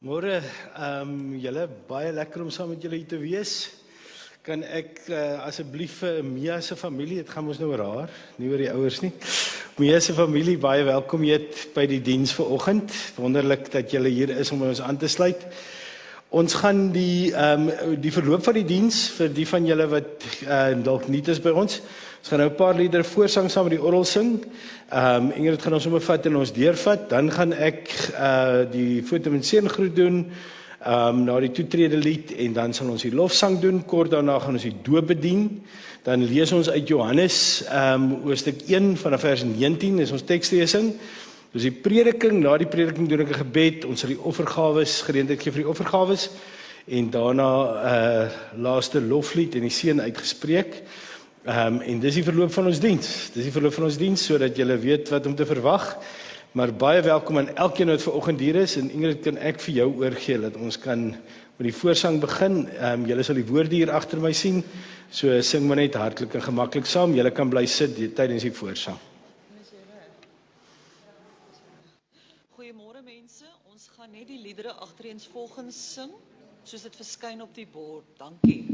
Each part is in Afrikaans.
Môre, julle baie lekker om saam met julle hier te wees. Kan ek asseblief vir Mia se familie, dit gaan ons nou oor haar, nie oor die ouers nie. Mia se familie, baie welkom heet by die diens vanoggend. Wonderlik dat julle hier is om ons aan te sluit. Ons gaan die verloop van die diens vir die van julle wat dalk nie is by ons. Ons gaan nou 'n paar liedere voorsang saam met die orgel sing. Ingrid gaan ons sommer vat en ons deurvat. Dan gaan ek die foto met seëngroet doen. Na die toetrede lied en dan sal ons die lofsang doen. Kort daarna gaan ons die doop bedien. Dan lees ons uit Johannes hoofstuk 1 vanaf vers 19 is ons tekslesing. Dus die prediking, na die prediking doen ek 'n gebed. Ons sal die offergawes geleentheid gee vir die offergawes en daarna laaste loflied en die seën uitgespreek. En dis die verloop van ons diens. Dis die verloop van ons diens sodat julle weet wat om te verwag. Maar baie welkom aan elkeen wat vanoggend hier is en Ingrid, kan ek vir jou oorgee dat ons kan met die voorsang begin. Julle sal die woorde hier agter my sien. So sing maar net hartlik en gemaklik saam. Julle kan bly sit tydens die voorsang. Goeiemôre mense. Ons gaan net die liedere agtereensvolgens sing soos dit verskyn op die bord. Dankie.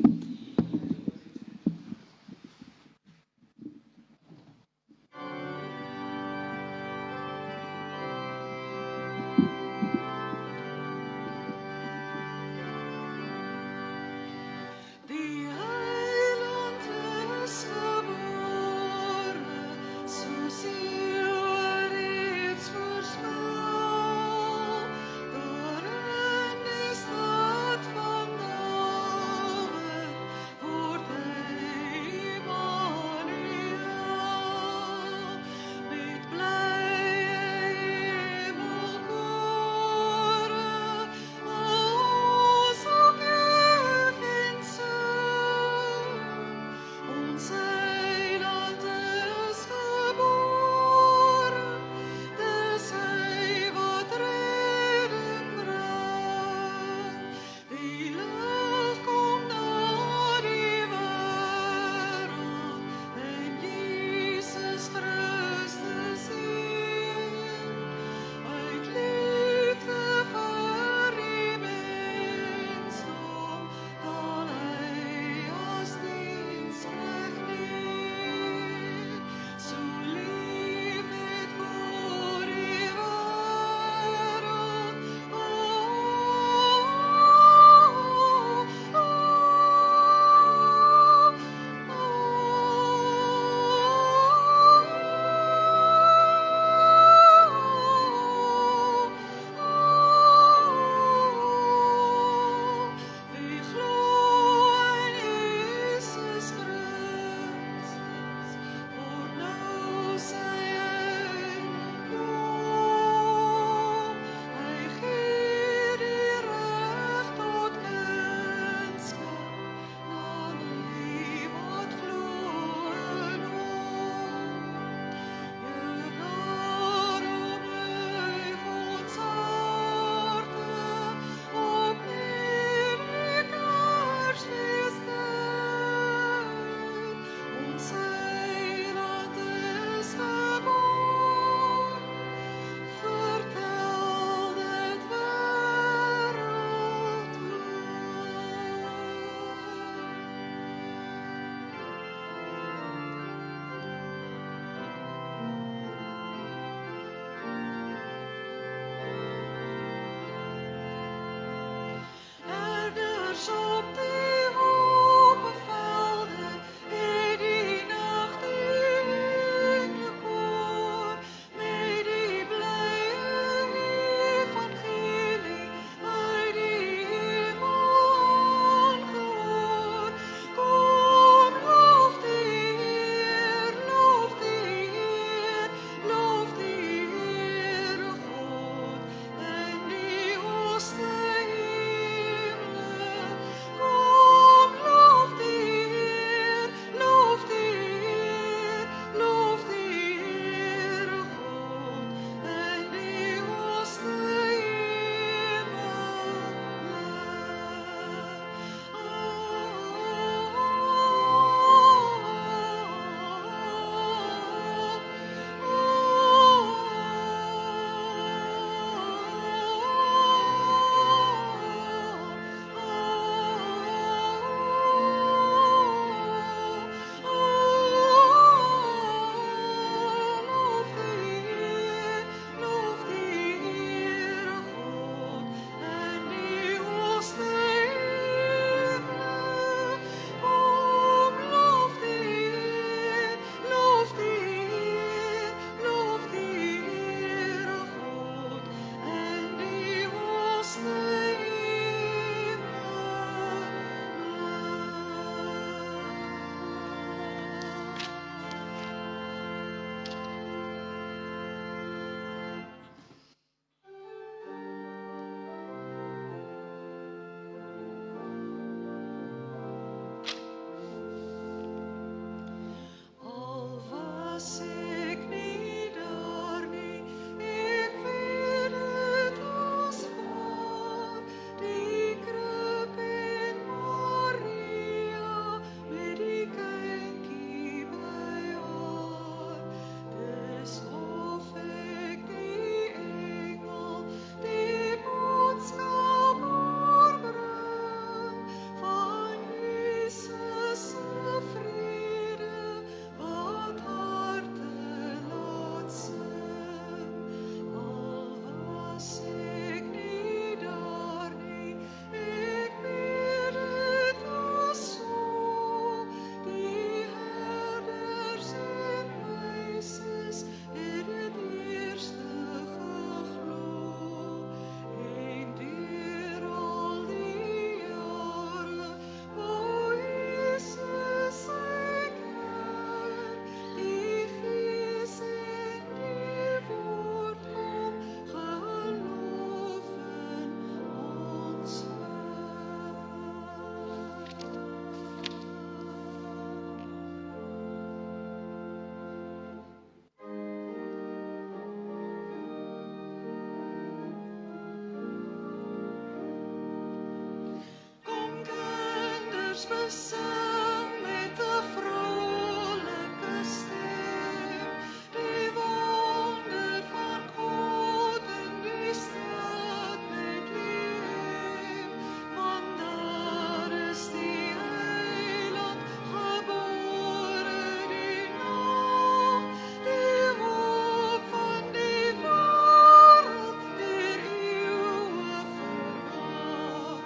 besing met 'n vrolike stem, die wonder van God in die stad Bethlehem, want daar is die Heiland gebore, die nag, die hoop van die wêreld, deur eeue verwag.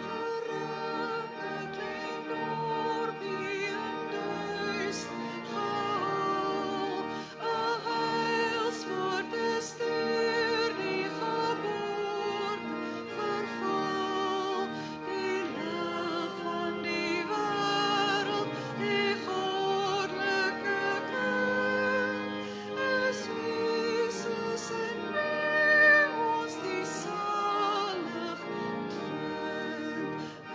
Geruime klein dorpie in duister gehul, 'n heilswoord is deur die geboorte vervul. Die lig van die wêreld, die goddelike kind, is Jesus en wie ons die salig vind.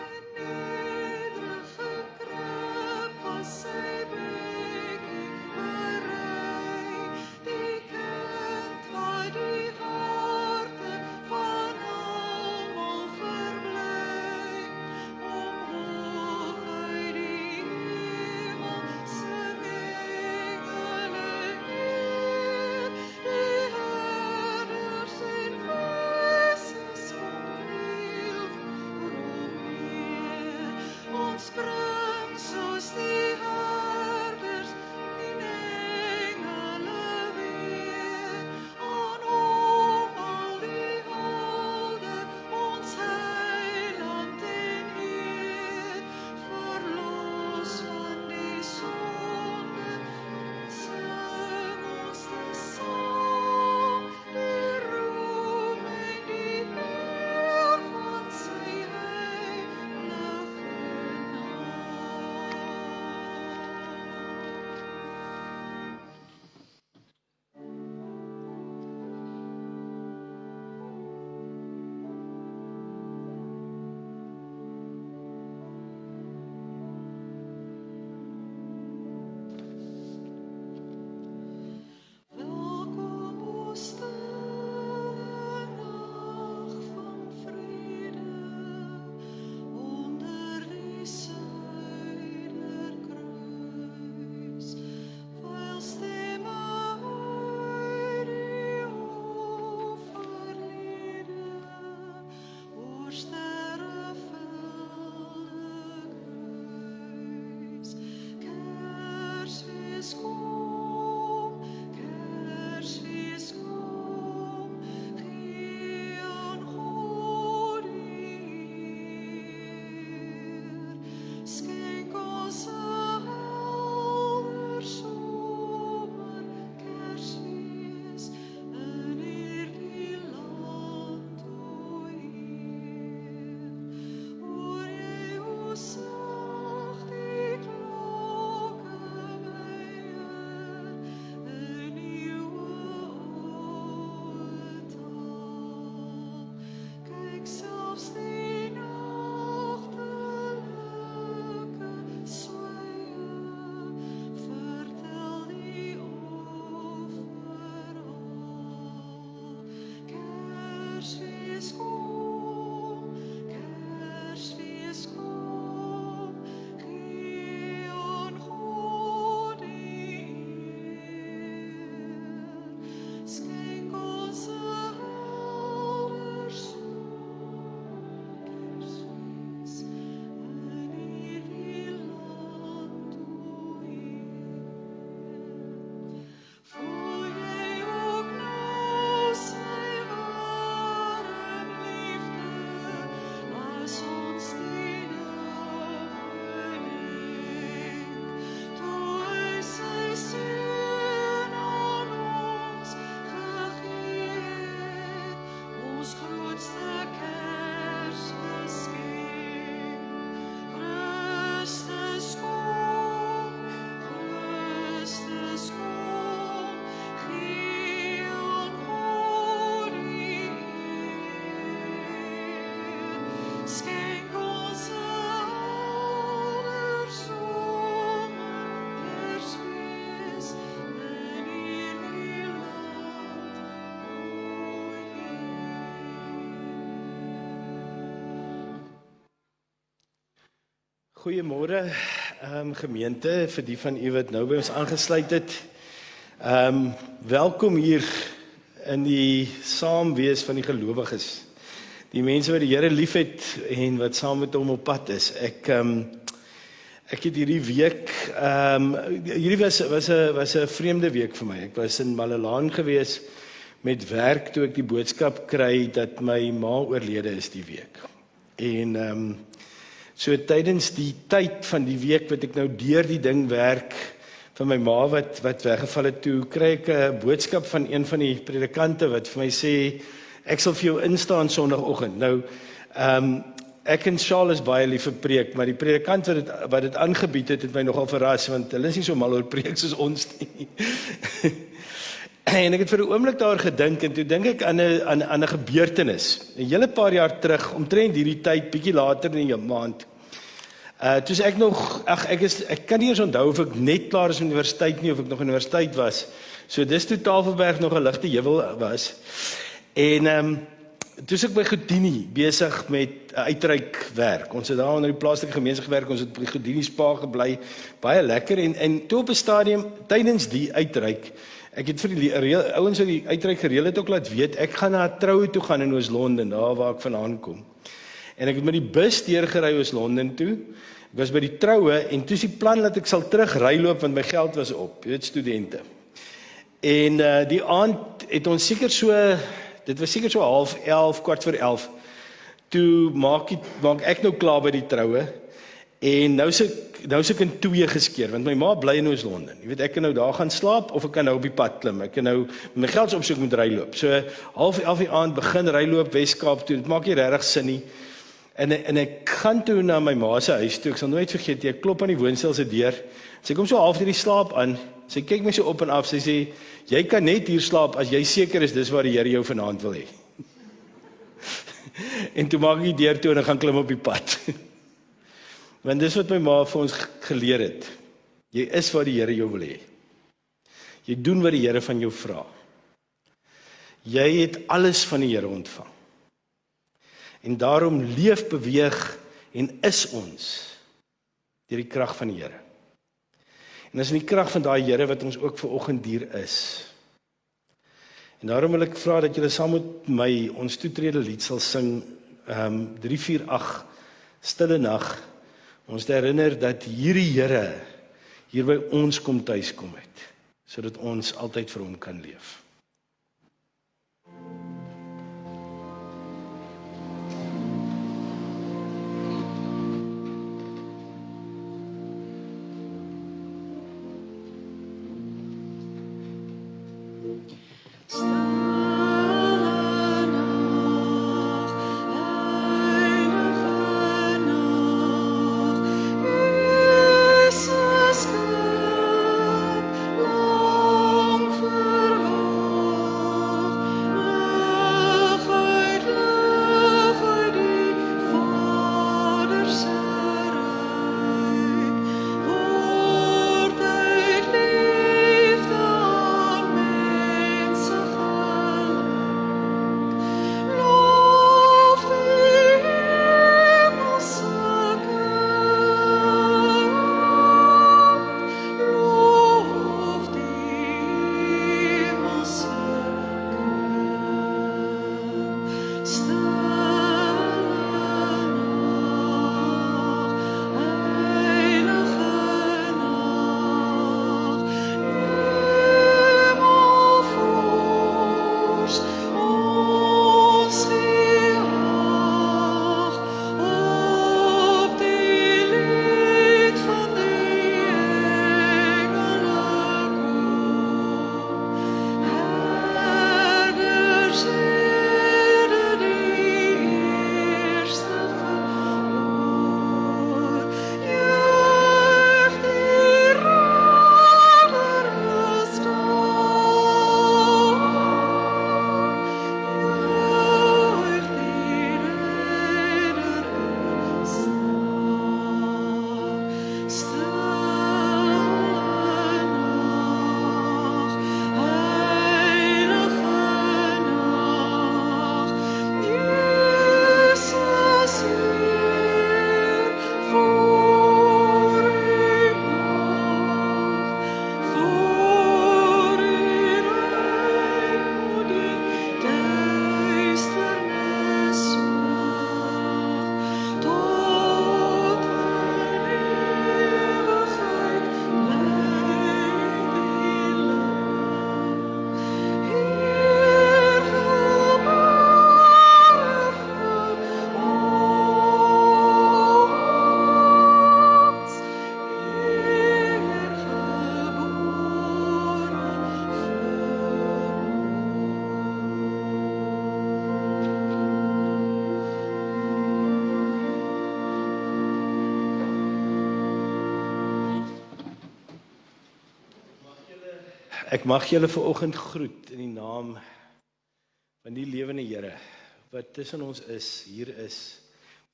In nederige krib was sy bedjie berei, die kind wat die harte van almal verbly. Omhoog uit die hemel sing engele eer, die herders en wesens ontwiel voor hom neer. Ons bring soos die herders en engele weer, aan hom al die hulde, ons Heiland en Heer, verlos van die sonde, sing ons die sang, die roem en die eer van sy heilige naam. Welkom o stille nag van vrede, onder die suiderkruis, wyl stemme uit die hoofverlede, oor sterrevelde kruis. Kersfees kom, Kersfees kom, gee aan God die eer. Skenk ons 'n helder somer Kersfees in hierdie land, o Heer. Hoor jy hoe sag die klokke meier in eeuwe oude taal. Kyk, selfs die nagtelike swye vertel die offerhaal. Kersfees kom, Kersfees kom, gee aan God die eer. Skenk ons 'n helder somer Kersfees in hierdie land, o Heer. Voel jy ook nou sy warm liefde, as ons die nag gedenk, toe hy sy seun aan ons Goeiemôre gemeente, vir die van u wat nou by ons aangesluit het. Welkom hier in die saamwees van die gelowiges. Die mense wat die Here liefhet en wat saam met hom op pad is. Ek het hierdie week, hierdie was 'n vreemde week vir my. Ek was in Malelaan gewees met werk toe ek die boodskap kry dat my ma oorlede is die week. En so tydens die tyd van die week wat ek nou deur die ding werk van my ma wat weggeval het toe, kry ek 'n boodskap van een van die predikante wat vir my sê ek sal vir jou instaan Sondagoggend. Nou ek en Charles is baie lief vir preek, maar die predikant wat dit aangebied het my nogal verras want hulle is nie so mal oor preek soos ons nie. En ek het vir 'n oomblik daar gedink en toe dink ek aan 'n gebeurtenis. 'n Hele paar jaar terug, omtrent hierdie tyd, bietjie later in die maand. Toe ek nog, ek kan nie eens onthou of ek net klaar is met universiteit nie, of ek nog universiteit was. So dis toe Tafelberg nog 'n ligte heuwel was. En toe ek by Godini besig met uitreikwerk. Ons het daar onder die plaaslike gemeenskap gewerk, ons het by Godini Spa gebly, baie lekker en toe op 'n stadium tydens die uitreik. Ek het vir die ouens wat die uitreik gereël het ook laat weet, ek gaan na 'n troue toe gaan in Oos-London, daar waar ek vandaan kom. En ek het met die bus deurgery Oos-London toe. Ek was by die troue en toe is die plan dat ek sal terug ryloop want my geld was op, jy weet, studente. En die aand het ons seker so, dit was seker so 11:30, 11:15, toe maak ek nou klaar by die troue. En nou is ek in twee geskeer, want my ma bly in Oos-London. Jy weet, ek kan nou daar gaan slaap, of ek kan nou op die pad klim. Ek kan nou my geld opsoek met ryloop. So 11:30 die aand begin ryloop Weskaap toe. Dit maak nie regtig sin nie. En ek gaan toe na my ma se huis toe. Ek sal nooit vergeet, ek klop aan die woonstel se deur. Sy kom so half deur die slaap aan. Sy kyk my so op en af. Sy sê, jy kan net hier slaap as jy seker is dis waar die Here jou vanaand wil hê. En toe maak ek die deur toe en ek gaan klim op die pad. Want dis wat my ma vir ons geleer het. Jy is wat die Here jou wil hê. Jy doen wat die Here van jou vra. Jy het alles van die Here ontvang. En daarom leef, beweeg en is ons deur die krag van die Here. En dis in die krag van daai Here wat ons ook vanoggend hier is. En daarom wil ek vra dat julle saam met my ons toetrede lied sal sing, 348 Stille Nag. Ons herinner dat hierdie Here hier by ons kom tuiskom het, sodat ons altyd vir hom kan leef. Lang verhoor Ek mag julle vanoggend groet in die naam van die lewende Here wat tussen ons is, hier is.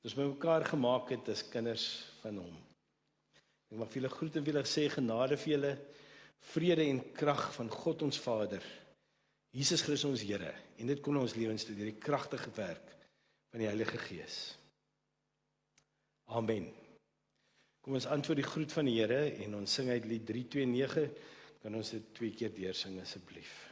Ons by mekaar gemaak het as kinders van hom. Ek mag vir julle groet en vir julle sê genade vir julle, vrede en krag van God ons Vader, Jesus Christus ons Here, en dit kom in ons lewens toe deur die kragtige werk van die Heilige Gees. Amen. Kom ons antwoord die groet van die Here en ons sing uit lied 329. Kan ons dit 2 keer deursing asseblief?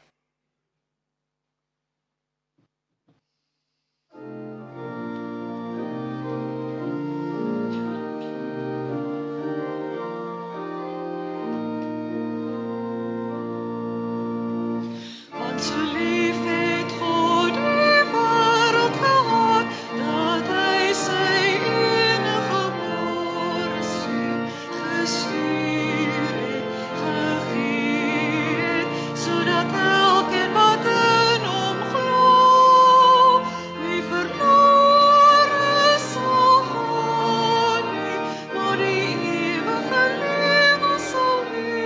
Want so lief het God die wêreld gehad, dat hy sy enige gebore seun gestuur het, gegee het, sodat elkeen wat in hom glo, nie verlore sal gaan nie, maar die ewige lewe sal hê.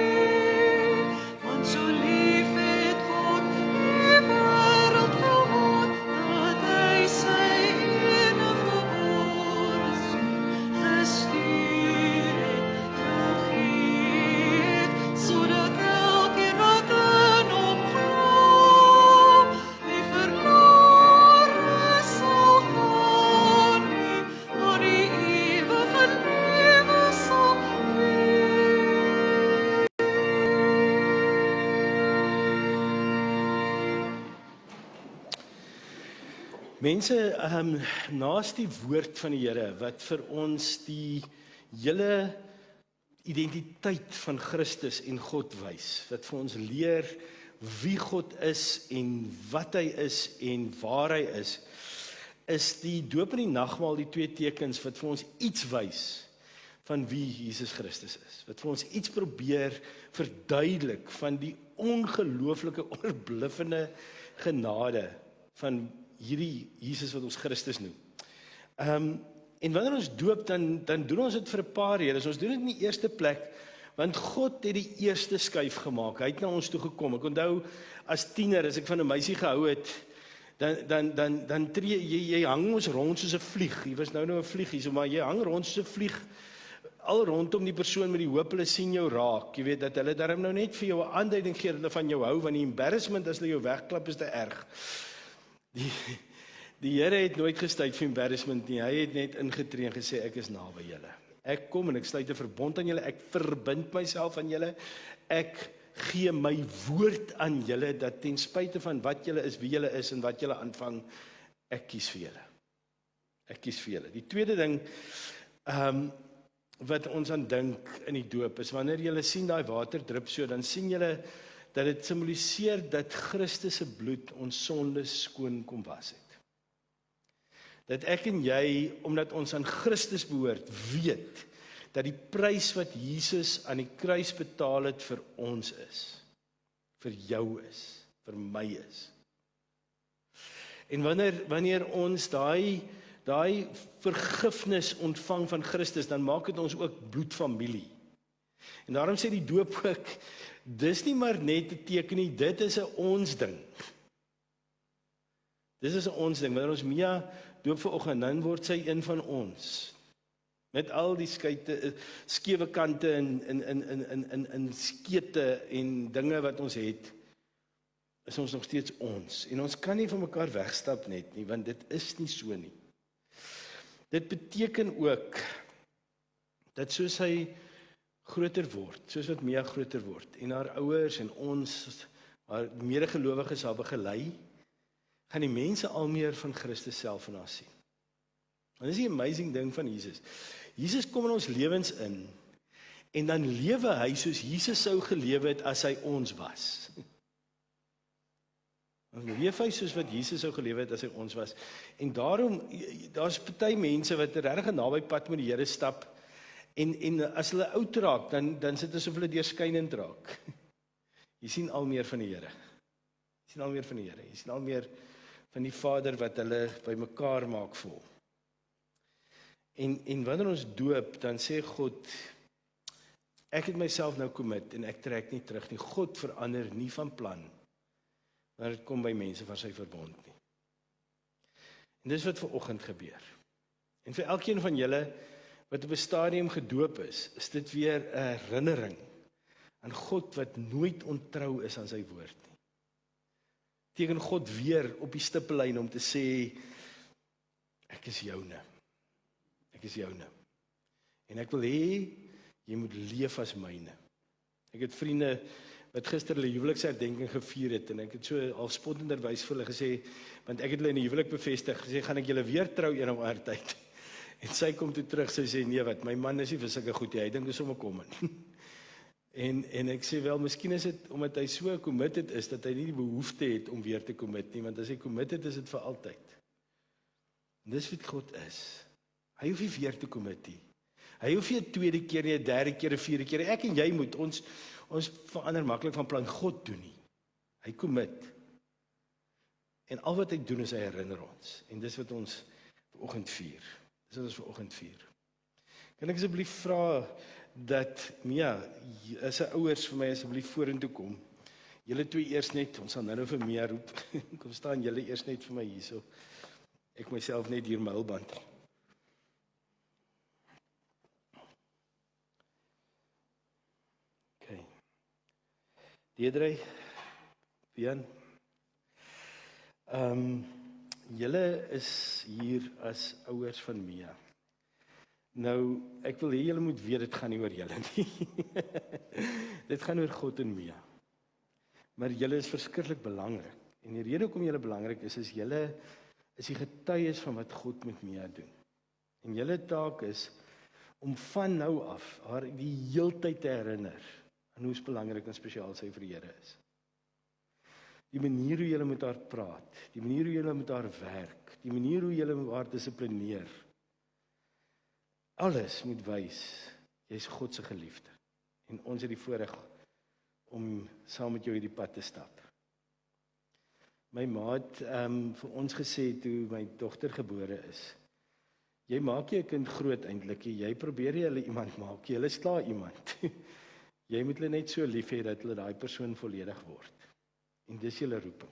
Want so lief het God die wêreld gehad, dat hy sy enige gebore seun gestuur het, gegee het, sodat elkeen wat in hom glo, nie verlore sal gaan nie, maar die ewige lewe sal hê. Mense, naas die woord van die Here wat vir ons die hele identiteit van Christus en God wys, wat vir ons leer wie God is en wat hy is en waar hy is die doop en die nagmaal die 2 tekens wat vir ons iets wys van wie Jesus Christus is, wat vir ons iets probeer verduidelik van die ongelooflike oorbluffende genade van hierdie Jesus wat ons Christus noem. En wanneer ons doop, dan doen ons dit vir 'n paar redes. Ons doen dit in die eerste plek, want God het die eerste skuif gemaak. Hy het na ons toe gekom. Ek onthou, as tiener, as ek van 'n meisie gehou het, dan tree jy hang ons rond soos 'n vlieg. Jy was nou 'n vliegie, so maar jy hang rond soos 'n vlieg, al rondom die persoon met die hoop hulle sien jou raak. Jy weet dat hulle daarom nou net vir jou 'n aanduiding gee dat hulle van jou hou, want die embarrassment as hulle jou wegklap is te erg. Die Here het nooit gestuit vir embarrassment nie. Hy het net ingetree en gesê ek is naby julle. Ek kom en ek sluit 'n verbond aan julle. Ek verbind myself aan julle. Ek gee my woord aan julle dat ten spyte van wat julle is, wie julle is en wat julle aanvang, ek kies vir julle. Ek kies vir julle. Die tweede ding wat ons aan dink in die doop is wanneer julle sien daai water drup so, dan sien julle dat dit simboliseer dat Christus se bloed ons sondes skoon kom was het. Dat ek en jy, omdat ons aan Christus behoort, weet dat die prys wat Jesus aan die kruis betaal het vir ons is, vir jou is, vir my is. En wanneer ons daai vergifnis ontvang van Christus, dan maak dit ons ook bloedfamilie. En daarom sê die doop ook, dis nie maar net 'n teken nie, dit is 'n ons ding. Dis is 'n ons ding. Wanneer ons Mia doop vanoggend, dan word sy een van ons. Met al die skewe kante en skete en dinge wat ons het, is ons nog steeds ons. En ons kan nie van mekaar wegstap net nie, want dit is nie so nie. Dit beteken ook dat soos hy groter word, soos wat Mia groter word, en haar ouers en ons, haar medegelowiges haar begelei, gaan die mense al meer van Christus self in haar sien. En dis die amazing ding van Jesus. Jesus kom in ons lewens in, en dan lewe hy soos Jesus sou gelewe het as hy ons was. Dan leef hy soos wat Jesus sou gelewe het as hy ons was. En daarom, daar's party mense wat regtig 'n naby pad met die Here stap, en as hulle oud raak, dan sit asof hulle deurskynend raak. Jy sien al meer van die Here. Jy sien al meer van die Here. Jy sien al meer van die Vader wat hulle bymekaar maak vol. En wanneer ons doop, dan sê God, Ek het myself nou commit en ek trek nie terug nie. God verander nie van plan, maar dit kom by mense van sy verbond nie. En dis wat vanoggend gebeur. En vir elkeen van julle wat op 'n stadium gedoop is dit weer 'n herinnering aan God wat nooit ontrou is aan sy woord nie. Teken God weer op die stippellyn om te sê, ek is joune. Ek is joune. En ek wil hê, jy moet leef as myne. Ek het vriende wat gister hulle huweliksherdenking gevier het, en ek het so al spottenderwys vir hulle gesê, want ek het hulle in die huwelik bevestig, gesê, gaan ek julle weer trou een of ander tyd? En sy kom toe terug, sy sê, nee wat, my man is nie vir sulke goed, hy dink is sommer kom in. En ek sê wel, miskien is dit omdat hy so committed is, dat hy nie die behoefte het om weer te commit nie, want as hy committed is dit vir altyd. En dis wat God is. Hy hoef nie weer te commit nie. Hy hoef nie 'n tweede keer nie, 'n derde keer, 'n vierde keer. Ek en jy moet ons verander maklik van plan. God doen nie. Hy commit. En al wat hy doen is hy herinner ons. En dis wat ons vanoggend vier. Dis wat ons vanoggend vier. Kan ek asseblief vra dat Mia, as 'n ouers vir my asseblief vorentoe kom. Julle twee eers net, ons sal nou vir Mia roep. Kom staan julle eers net vir my hierso. Ek myself net hier mylband. Okay. Deedrey, Jan. Julle is hier as ouers van Mia. Nou, ek wil hê julle moet weet, dit gaan nie oor julle nie. Dit gaan oor God en Mia. Maar julle is verskriklik belangrik. En die rede hoekom julle belangrik is julle is die getuies van wat God met Mia doen. En julle taak is om van nou af haar die heeltyd te herinner aan hoe belangrik en spesiaal sy vir die Here is. Die manier hoe julle met haar praat, die manier hoe julle met haar werk, die manier hoe julle haar dissiplineer, alles moet wys, jy is God se geliefde. En ons het die voorreg om saam met jou hierdie pad te stap. My ma het vir ons gesê toe my dogter gebore is, jy maak jy 'n kind groot eintlik, jy probeer jy hulle iemand maak, jy is klaar iemand. Jy moet hulle net so lief hê dat hulle daai persoon volledig word. En dis julle roeping.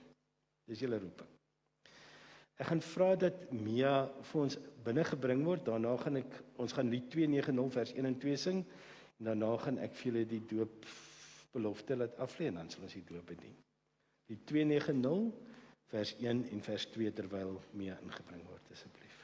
Dis julle roeping. Ek gaan vra dat Mia vir ons binne gebring word, daarna gaan ons gaan Lied 290 vers 1 en 2 sing, en daarna gaan ek vir julle die doopbelofte laat aflê, en dan sal ons die doop bedien. Lied 290 vers 1 en vers 2 terwyl Mia ingebring word, asseblief.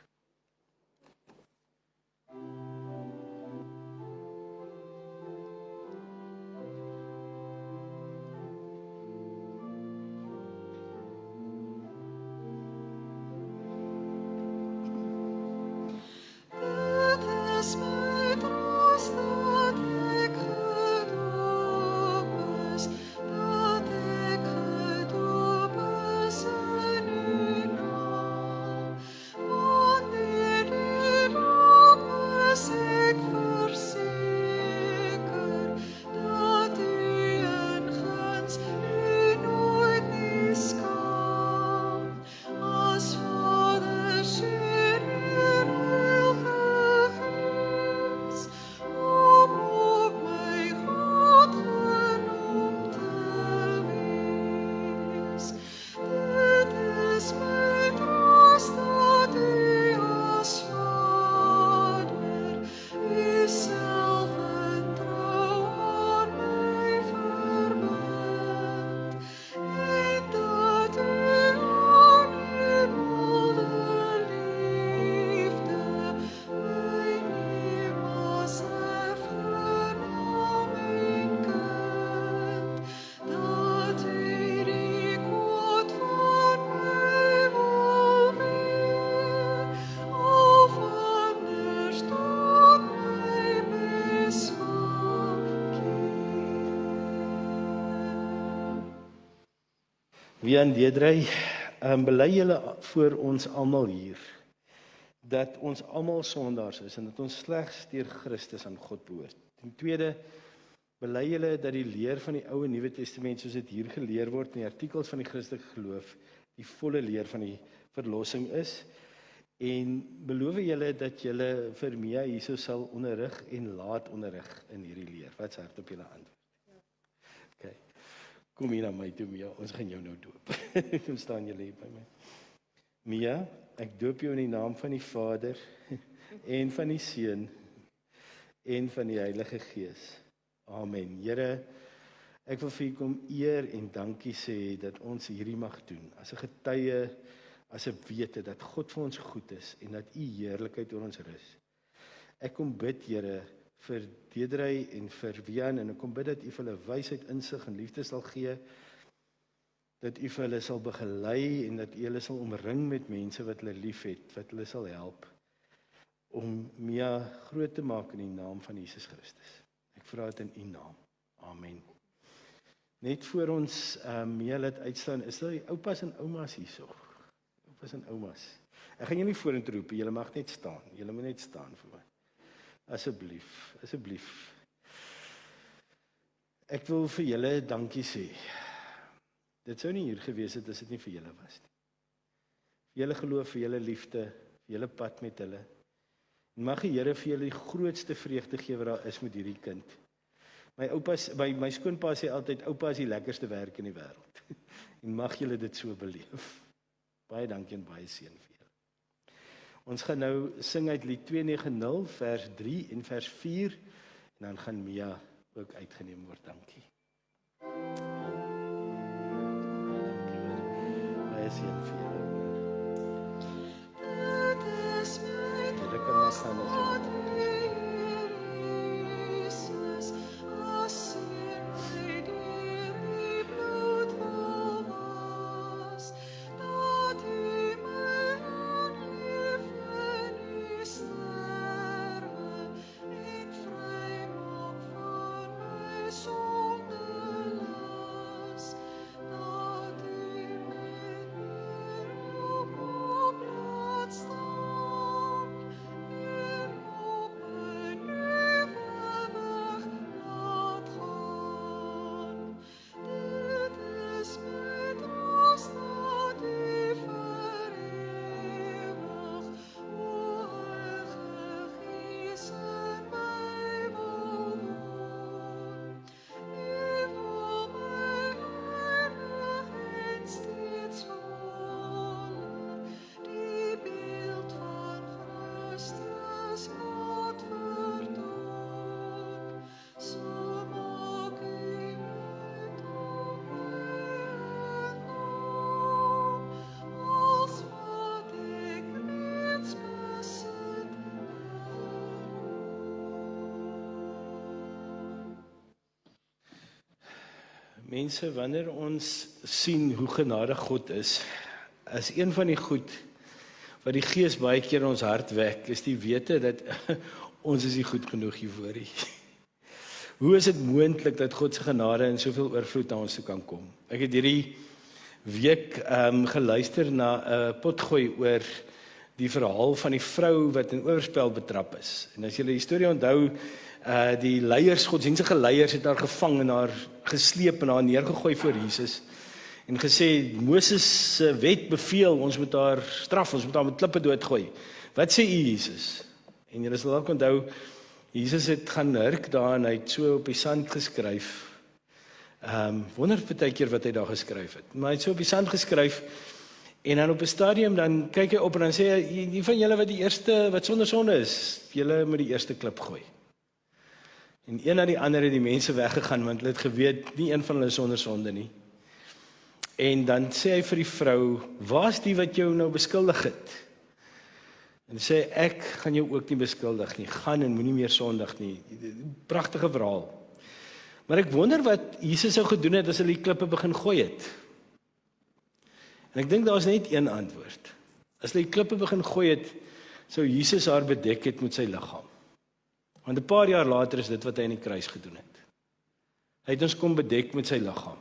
Wian Deedrey, bely julle voor ons almal hier, dat ons almal sondaars is, en dat ons slegs deur Christus aan God behoort. Ten tweede, bely julle dat die leer van die Ou en Nuwe Testament, soos dit hier geleer word in die artikels van die Christelike geloof, die volle leer van die verlossing is. En beloof julle dat julle vir Mia hierso sal onderrig en laat onderrig in hierdie leer. Wat se hart op julle antwoord? Okay. Kom hier na my toe, Mia, ons gaan jou nou doop. Kom staan julle hier by my. Mia, ek doop jou in die naam van die Vader en van die Seun en van die Heilige Gees. Amen. Here, ek wil vir u kom eer en dankie sê dat ons hierdie mag doen. As 'n getuie, as 'n wete dat God vir ons goed is en dat u heerlikheid oor ons rus. Ek kom bid, Here, vir Deidre en vir Wian en ek kom bid dat u vir hulle wysheid, insig en liefde sal gee. Dat u vir hulle sal begelei en dat u hulle sal omring met mense wat hulle liefhet, wat hulle sal help om Mia groot te maak in die naam van Jesus Christus. Ek vra dit in u naam. Amen. Net voor ons Mia laat uitstaan, is daar die oupas en oumas hierso. Oupas en oumas. Ek gaan julle nie vorentoe roep, julle mag net staan. Julle moet net staan vir my. Asseblief, asseblief. Ek wil vir julle dankie sê. Dit sou nie hier gewees het as dit nie vir julle was nie. Vir julle geloof, vir julle liefde, vir julle pad met hulle. En mag die Here vir julle die grootste vreugde gee wat daar is met hierdie kind. My oupas, my skoonpa sê altyd, oupa is die lekkerste werk in die wêreld. En mag julle dit so beleef. Baie dankie en baie seën vir julle. Ons gaan nou sing uit Lied 290 vers 3 en vers 4 en dan gaan Mia ook uitgeneem word. Dankie. Baie seën vir julle. Julle kan maar staan as julle. Mense, wanneer ons sien hoe genadig God is een van die goed wat die Gees baie keer in ons hart wek, is die wete dat ons is nie goed genoeg hiervoor nie. Hoe is dit moontlik dat God se genade in soveel oorvloed na ons toe kan kom? Ek het hierdie week geluister na 'n potgooi oor die verhaal van die vrou wat in oorspel betrap is. En as julle die storie onthou, die leiers, godsdienstige leiers het haar gevang en haar gesleep en haar neergegooi voor Jesus en gesê, Moses se wet beveel, ons moet haar straf, ons moet haar met klippe doodgooi. Wat sê u, Jesus? En julle sal dalk onthou, Jesus het gaan hurk daar en hy het so op die sand geskryf. Wonder baie keer wat hy daar geskryf het. Maar hy het so op die sand geskryf en dan op 'n stadium dan kyk hy op en dan sê hy, die van julle wat die eerste, wat sonder sonde is, julle moet die eerste klip gooi. En een na die ander het die mense weggegaan, want hulle het geweet, nie een van hulle sonder sonde nie. En dan sê hy vir die vrou, waar's die wat jou nou beskuldig het? En sê, ek gaan jou ook nie beskuldig nie, gaan en moenie meer sondig nie. Pragtige verhaal. Maar ek wonder wat Jesus sou gedoen het as hulle die klippe begin gooi het. En ek dink daar is net een antwoord. As hulle die klippe begin gooi het, sou Jesus haar bedek het met sy liggaam. Want 'n paar jaar later is dit wat hy in die kruis gedoen het. Hy het ons kom bedek met sy liggaam,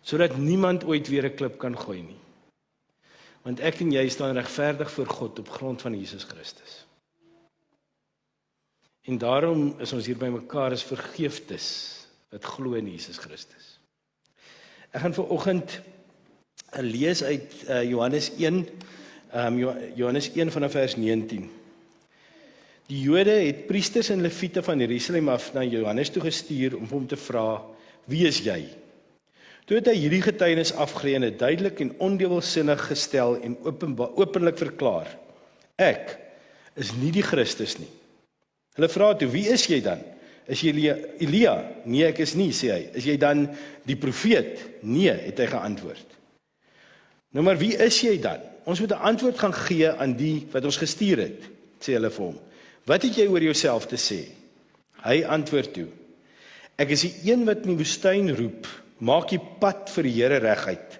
sodat niemand ooit weer 'n klip kan gooi nie. Want ek en jy staan regverdig voor God op grond van Jesus Christus. En daarom is ons hier by mekaar as vergeeftes wat glo in Jesus Christus. Ek gaan vanoggend lees uit Johannes 1 Johannes 1 vanaf vers 19. Die Jode het priesters en leviete van Jerusalem af na Johannes toe gestuur om hom te vra, wie is jy? Toe het hy hierdie getuienis afgelê en dit duidelik en ondubbelsinnig gestel en openlik verklaar, ek is nie die Christus nie. Hulle vra toe, wie is jy dan? Is jy Elia? Nee, ek is nie, sê hy. Is jy dan die profeet? Nee, het hy geantwoord. Nou maar wie is jy dan? Ons moet 'n antwoord gaan gee aan die wat ons gestuur het, sê hulle vir hom. Wat het jy oor jouself te sê? Hy antwoord toe, ek is die een wat in die woestyn roep, maak die pad vir die Here reguit.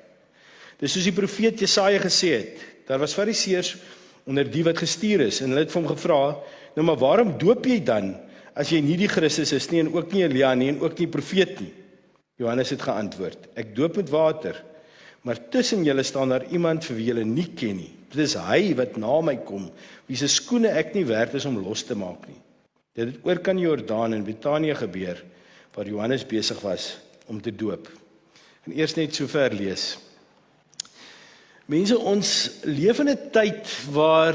Dis soos die profeet Jesaja gesê het, daar was fariseërs onder die wat gestuur is, en hulle het vir hom gevra, nou maar waarom doop jy dan, as jy nie die Christus is nie, en ook nie Elia nie, en ook nie profeet nie? Johannes het geantwoord, ek doop met water, maar tussen julle staan daar iemand vir wie julle nie ken nie. Dit is hy wat na my kom, wie se skoene ek nie werd is om los te maak nie. Dit het oor kan Jordaan in Betanië gebeur, waar Johannes besig was om te doop. En eers net sover lees. Mense, ons leef in 'n tyd waar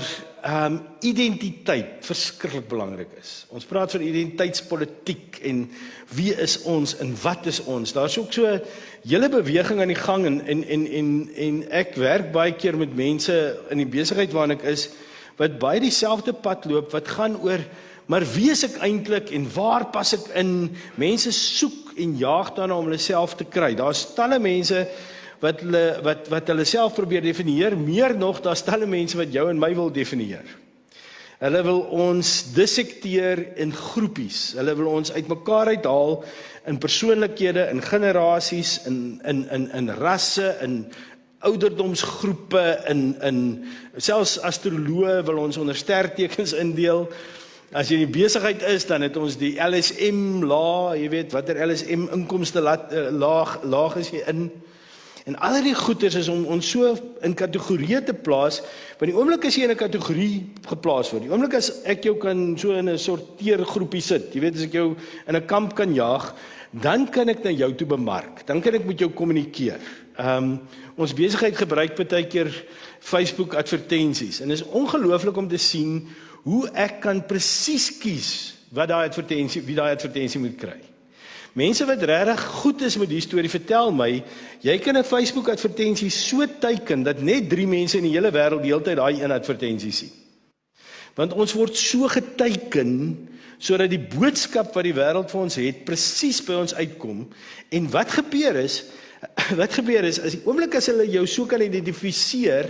identiteit verskriklik belangrik is. Ons praat van identiteitspolitiek en wie is ons en wat is ons? Daar's ook so 'n hele beweging aan die gang en ek werk baie keer met mense in die besigheid waarin ek is, wat baie dieselfde pad loop, wat gaan oor, maar wie is ek eintlik en waar pas ek in? Mense soek en jaag daarna om hulle self te kry. Daar's talle mense wat hulle self probeer definieer, meer nog, daar's talle mense wat jou en my wil definieer. Hulle wil ons dissekteer in groepies. Hulle wil ons uitmekaar uithaal in persoonlikhede, in generasies, in rasse, in ouderdomsgroepe, selfs astroloë wil ons onder stertekens indeel. As jy in die besigheid is, dan het ons die LSM laag, jy weet watter LSM inkomste laag is jy in. En al die goeders is om ons so in kategorieë te plaas, want die oomblik as jy in 'n kategorie geplaas word, die oomblik as ek jou kan so in 'n sorteergroepie sit, jy weet as ek jou in 'n kamp kan jaag, dan kan ek na jou toe bemark, dan kan ek met jou kommunikeer. Ons besigheid gebruik baie keer Facebook advertensies, en dit is ongelooflik om te sien hoe ek kan presies kies wie daai advertensie moet kry. Mense wat regtig goed is met die storie, vertel my, jy kan 'n Facebook advertensie so teiken, dat net 3 mense in die hele wêreld die hele tyd daai een advertensie sien. Want ons word so geteiken, sodat die boodskap wat die wêreld vir ons het, presies by ons uitkom. En wat gebeur is, as die oomblik as hulle jou so kan identifiseer,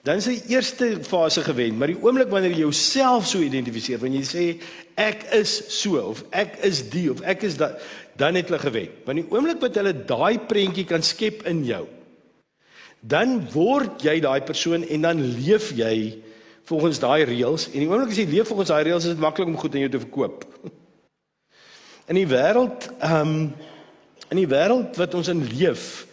dan is die eerste fase gewen, maar die oomblik wanneer jy jouself so identifiseer, wanneer jy sê, ek is so, of ek is die, of ek is dat, dan het hulle gewen. Want die oomblik wat hulle daai prentjie kan skep in jou, dan word jy daai persoon en dan leef jy volgens daai reëls, en die oomblik as jy leef volgens daai reëls, is dit maklik om goed aan jou te verkoop. In die wêreld wat ons in leef,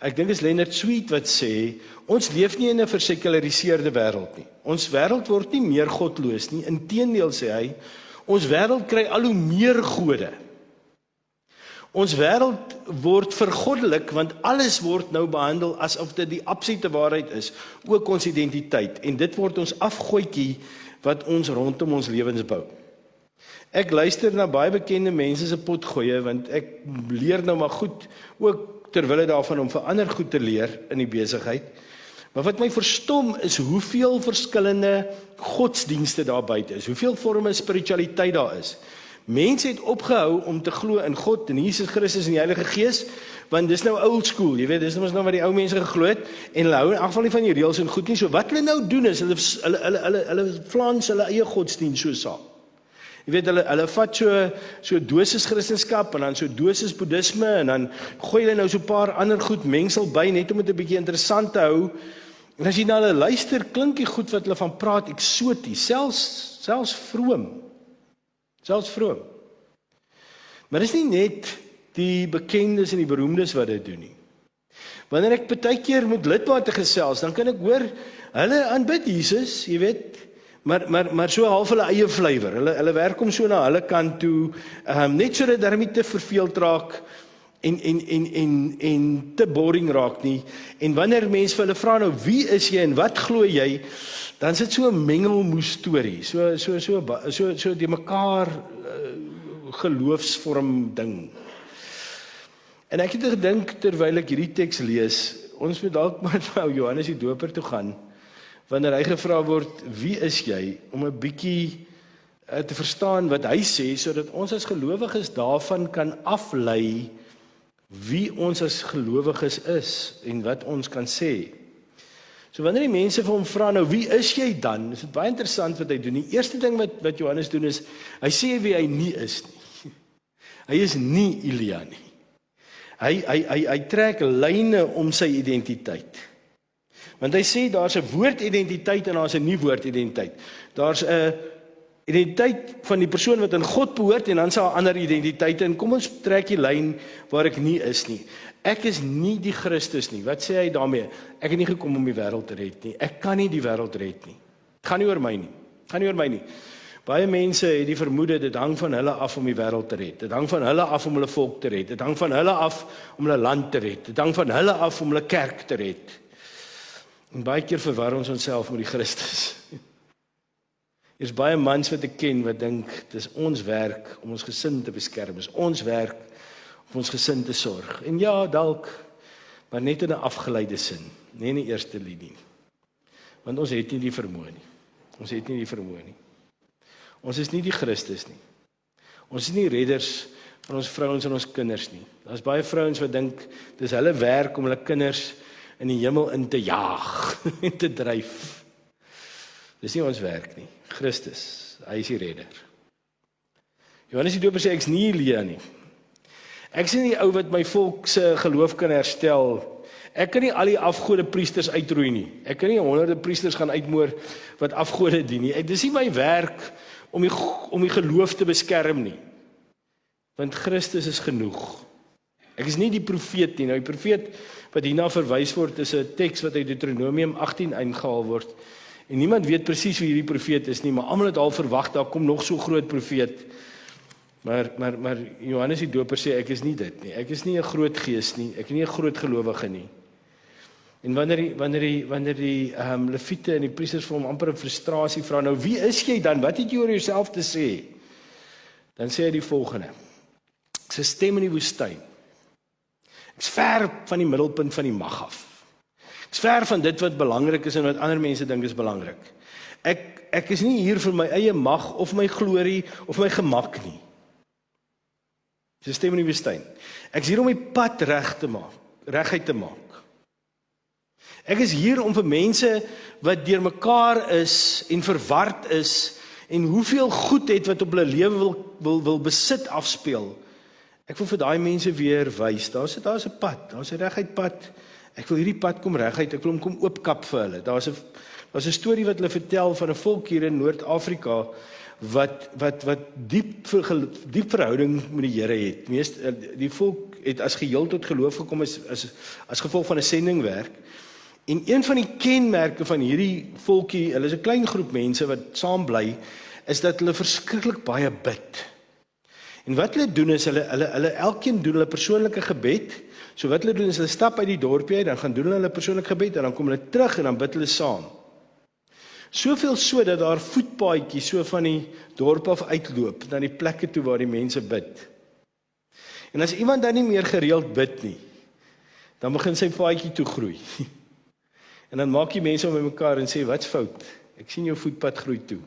ek dink is Leonard Sweet wat sê, ons leef nie in 'n versekulariseerde wêreld nie. Ons wêreld word nie meer godloos nie, inteendeel sê hy, ons wêreld kry al hoe meer gode. Ons wêreld word vergoddelik, want alles word nou behandel asof dit die absolute waarheid is, ook ons identiteit, en dit word ons afgootjie wat ons rondom ons lewens bou. Ek luister na baie bekende mense se potgoeie, want ek leer nou maar goed, ook terwille daarvan om vir ander goed te leer in die besigheid. Maar wat my verstom is hoeveel verskillende godsdienste daar buite is, hoeveel vorme spiritualiteit daar is. Mense het opgehou om te glo in God en Jesus Christus en die Heilige Gees, want dis nou old school, jy weet, dis nou wat die ou mense geglo het, en hulle hou in afval nie van die reëls en goed nie, so wat hulle nou doen is, hulle flans hulle eie godsdienst so saam. Jy weet, hulle vat so dosis Christendom, en dan so dosis Boeddhisme, en dan gooi hulle nou so 'n paar ander goed mengsel by, net om dit 'n bietjie interessant te hou, en as jy na hulle luister, klink die goed wat hulle van praat, eksoties, selfs vroom. Selfs vroom. Maar dis nie net die bekendes en die beroemdes wat dit doen nie. Wanneer ek baie keer met lidmate gesels, dan kan ek hoor, hulle aanbid Jesus, jy weet, maar so half hulle eie flavour. Hulle werk om so na hulle kant toe, net sodat daarmee te verveeld raak, en te boring raak nie. En wanneer mense vir hulle vra nou wie is jy en wat glo jy, dan is dit so 'n mengelmoes storie, so die mekaar geloofsvorm ding. En ek het gedink terwyl ek hierdie teks lees, ons moet dalk maar na Johannes die Doper toe gaan, wanneer hy gevra word, wie is jy, om 'n bietjie te verstaan wat hy sê, sodat ons as gelowiges daarvan kan aflei wie ons as gelowiges is en wat ons kan sê. So wanneer die mense vir hom vra, nou wie is jy dan? Is dit baie interessant wat hy doen. Die eerste ding wat Johannes doen is, hy sê wie hy nie is nie. Hy is nie Elia nie. Hy trek lyne om sy identiteit. Want hy sê daar's 'n woordidentiteit en daar's 'n nie woordidentiteit. Daar's 'n identiteit van die persoon wat in God behoort en dan is daar 'n ander identiteit. En kom ons trek die lyn waar ek nie is nie. Ek is nie die Christus nie. Wat sê hy daarmee? Ek het nie gekom om die wêreld te red nie. Ek kan nie die wêreld red nie. Dit gaan nie oor my nie. Dit gaan nie oor my nie. Baie mense het die vermoede dit hang van hulle af om die wêreld te red. Dit hang van hulle af om hulle volk te red. Dit hang van hulle af om hulle land te red. Dit hang van hulle af om hulle kerk te red. En baie keer verwar ons onsself met die Christus. Is baie mans wat ek ken wat dink dis ons werk om ons gesin te beskerm. Dis ons werk om ons gesin te sorg. En ja, dalk, maar net in 'n afgeleide sin, nie in die eerste linie. Want ons het nie die vermoë nie. Ons het nie die vermoë nie. Ons is nie die Christus nie. Ons is nie redders van ons vrouens en ons kinders nie. Daar's baie vrouens wat dink dis hulle werk om hulle kinders in die hemel in te jaag en te dryf. Dis nie ons werk nie. Christus, hy is die redder. Johannes die Doper sê ek's nie Elia nie. Ek is nie die ou wat my volk se geloof kan herstel. Ek kan nie al die afgode priesters uitroei nie. Ek kan nie honderde priesters gaan uitmoor wat afgode dien nie. Dis nie my werk om die geloof te beskerm nie. Want Christus is genoeg. Ek is nie die profeet nie. Nou die profeet wat hierna verwys word is 'n teks wat uit Deuteronomium 18 ingehaal word. En niemand weet presies wie hierdie profeet is nie, maar almal het al verwag daar kom nog so groot profeet. Maar Johannes die Doper sê ek is nie dit nie. Ek is nie 'n groot gees nie. Ek is nie 'n groot gelowige nie. En wanneer die leviete en die priesters vir hom amper 'n frustrasie vra, nou wie is jy dan? Wat het jy oor jouself te sê? Dan sê hy die volgende: ek's 'n stem in die woestyn. Ek's ver van die middelpunt van die mag af. Ek's ver van dit wat belangrik is en wat ander mense dink is belangrik. Ek is nie hier vir my eie mag of my glorie of my gemak nie. Ek's 'n stem in die woestyn. Ek's hier om die pad reguit te maak. Ek is hier om vir mense wat deurmekaar is en verward is en hoeveel goed het wat op hulle lewe wil besit afspeel. Ek wil vir daai mense weer wys. Daar's 'n pad, daar's 'n reguit pad. Ek wil hierdie pad kom reguit, ek wil hom kom oopkap vir hulle. Daar's 'n storie wat hulle vertel van 'n volk hier in Noord-Afrika wat diep verhouding met die Here het. Die volk het as geheel tot geloof gekom as gevolg van 'n sendingwerk. En een van die kenmerke van hierdie volkie, hulle is 'n klein groep mense wat saam bly, is dat hulle verskriklik baie bid. En wat hulle doen is hulle elkeen doen hulle persoonlike gebed. So wat hulle doen is hulle stap uit die dorpie uit, dan gaan doen hulle persoonlike gebed en dan kom hulle terug en dan bid hulle saam. Soveel so dat daar voetpaadjies so van die dorp af uitloop na die plekke toe waar die mense bid. En as iemand dan nie meer gereeld bid nie, dan begin sy paadjie toe groei. En dan maak die mense om mekaar en sê, wat's fout? Ek sien jou voetpad groei toe.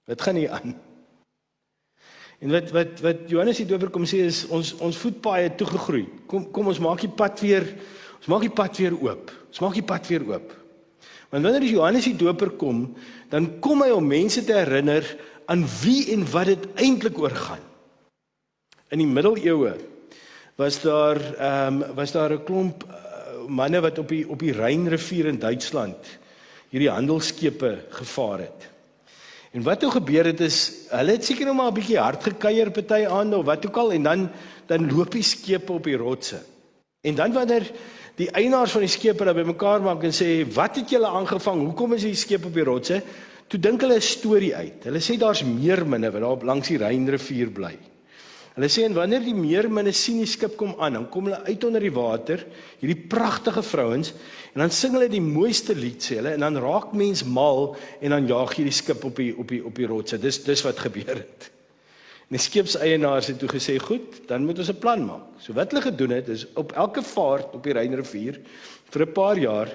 Wat gaan hier aan? En wat Johannes die Doper kom sê is, ons voetpaaie het toegegroei. Kom ons maak die pad weer oop. Ons maak die pad weer oop. Want wanneer Johannes die Doper kom, dan kom hy om mense te herinner aan wie en wat dit eintlik oor gaan. In die middeleeue was daar 'n klomp manne wat op die Rynrivier in Duitsland hierdie handelskepe gevaar het. En wat nou gebeur het is, hulle het seker nou maar 'n bietjie hard gekuier party aande of wat ook al, en dan loop die skepe op die rotse. En dan wanneer die eienaars van die skepe daar bymekaar maak en sê, wat het julle aangevang? Hoekom is die skepe op die rotse? Toe dink hulle 'n storie uit. Hulle sê daar's meerminne wat daar langs die Rynrivier bly. Hulle sê, en wanneer die meerminne sien die skip kom aan, dan kom hulle uit onder die water, hierdie pragtige vrouens, en dan sing hulle die mooiste lied, sê hulle, en dan raak mens mal, en dan jaag jy die skip op die rotse. Dis wat gebeur het. En die skipseienaars het toe gesê, goed, dan moet ons 'n plan maak. So wat hulle gedoen het, is op elke vaart op die Rynrivier, vir 'n paar jaar,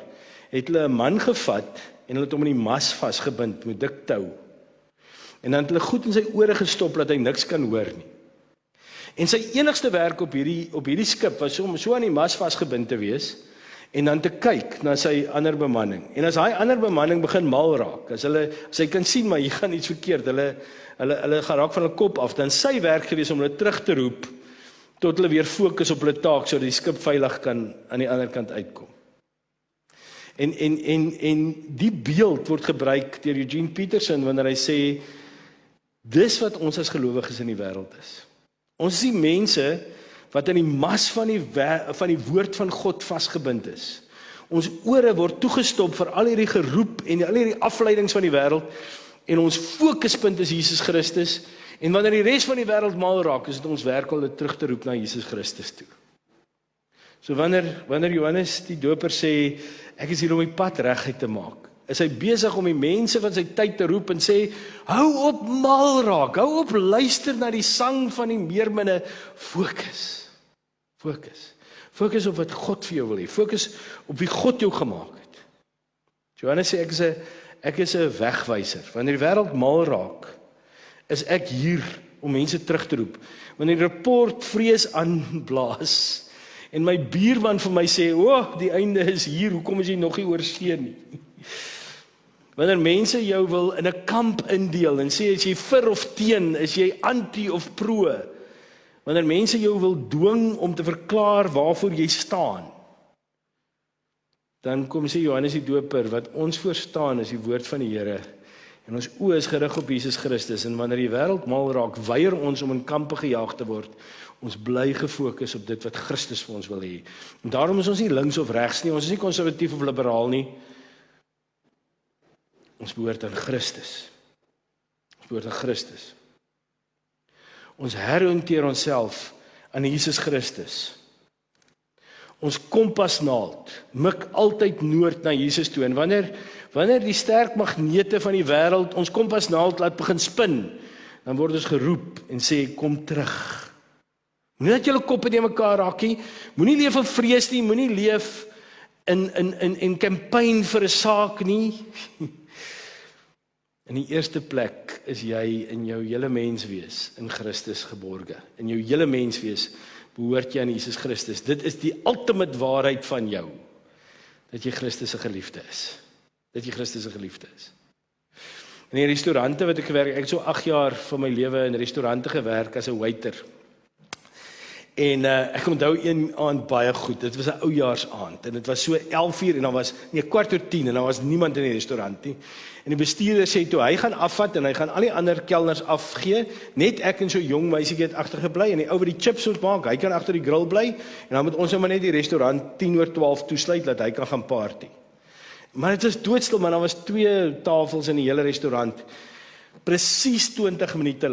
het hulle 'n man gevat, en hulle het hom in die mas vasgebind met dik tou. En dan het hulle goed in sy ore gestop, dat hy niks kan hoor nie. En sy enigste werk op hierdie skip, was om so aan die mas vasgebind te wees, en dan te kyk na sy ander bemanning. En as hy ander bemanning begin mal raak, as hy kan sien, maar hier gaan iets verkeerd, hulle gaan raak van hulle kop af, dan sy werk gewees om hulle terug te roep, tot hulle weer fokus op hulle taak, sodat die skip veilig kan aan die ander kant uitkom. En die beeld word gebruik deur Eugene Peterson, wanneer hy sê, dis wat ons as gelowiges in die wêreld is. Ons is die mense wat in die mas van die woord van God vasgebind is. Ons ore word toegestop vir al hierdie geroep en al hierdie afleidings van die wêreld, en ons fokuspunt is Jesus Christus, en wanneer die res van die wêreld mal raak, is dit ons werk om dit terug te roep na Jesus Christus toe. So wanneer Johannes die Doper sê, ek is hier om die pad reguit te maak, is hy besig om die mense van sy tyd te roep en sê, hou op mal raak, hou op luister na die sang van die meerminne, fokus op wat God vir jou wil hê, fokus op wie God jou gemaak het. Johannes sê, ek is 'n wegwyser, wanneer die wêreld mal raak, is ek hier om mense terug te roep, wanneer die rapport vrees aanblaas, en my buurman vir my sê, die einde is hier, hoekom is jy nog nie oor see nie? Wanneer mense jou wil in 'n kamp indeel en sê, is jy vir of teen, is jy anti of pro? Wanneer mense jou wil dwing om te verklaar waarvoor jy staan, dan kom sê Johannes die Doper, wat ons verstaan is die woord van die Here, en ons oë is gerig op Jesus Christus, en wanneer die wêreld mal raak, weier ons om in kampe gejaag te word. Ons bly gefokus op dit wat Christus vir ons wil hê. En daarom is ons nie links of regs nie, ons is nie konservatief of liberaal nie. Ons behoort aan Christus. Ons heroriënteer onsself aan Jesus Christus. Ons kompasnaald mik altyd noord na Jesus toe. En wanneer die sterk magnete van die wêreld ons kompasnaald laat begin spin, dan word ons geroep en sê, kom terug. Moenie dat julle koppe te mekaar raak nie. Moenie leef in vrees nie, moenie leef in campaign vir 'n saak nie. In die eerste plek is jy in jou hele menswees in Christus geborge. In jou hele menswees behoort jy aan Jesus Christus. Dit is die ultimate waarheid van jou, dat jy Christus se geliefde is. In die restaurante wat ek gewerk, ek het so 8 jaar van my lewe in restaurante gewerk as 'n waiter. En ek onthou een aand baie goed, dit was 'n oujaarsaand, en dit was so 11:00 en dan was, 10:15 en dan was niemand in die restaurant nie. En die bestuurder sê toe, hy gaan afvat en hy gaan al die ander kelners afgee, net ek en so jong meisietjie het agtergebly, en die ou wat die chips moet maak, hy kan agter die grill bly, en dan moet ons nou maar net die restaurant 10:12 toesluit, dat hy kan gaan party. Maar dit was doodstil, maar daar was 2 tafels in die hele restaurant. Presies 20 minute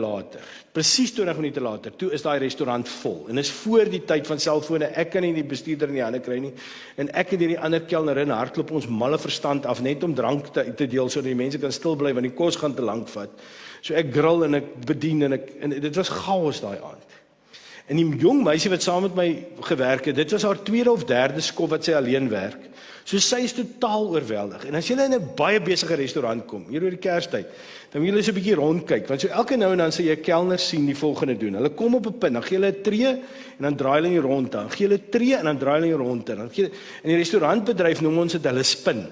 later, toe is daai restaurant vol, en is voor die tyd van selfone, ek kan nie die bestuurder in die hande kry nie, en ek en die ander kelnerin hardloop ons malle verstand af, net om drank te deel, sodat die mense kan stil bly, want die kos gaan te lank vat. So ek grill en ek bedien, en dit was chaos daai aand. En die jong meisie wat saam met my gewerk het, dit was haar 2de of 3de skof wat sy alleen werk. So sy is totaal oorweldig. En as jy in 'n baie besige restaurant kom, hier oor die Kerstyd, dan wil jy so 'n bietjie rondkyk, want so elke nou en dan sê jy 'n kelner sien die volgende doen. Hulle kom op 'n punt, dan gee hulle 'n tree en dan draai hulle nie rond dan. Gee hulle 'n tree en dan draai hulle nie rond dan. In die restaurantbedryf noem ons dit hulle spin.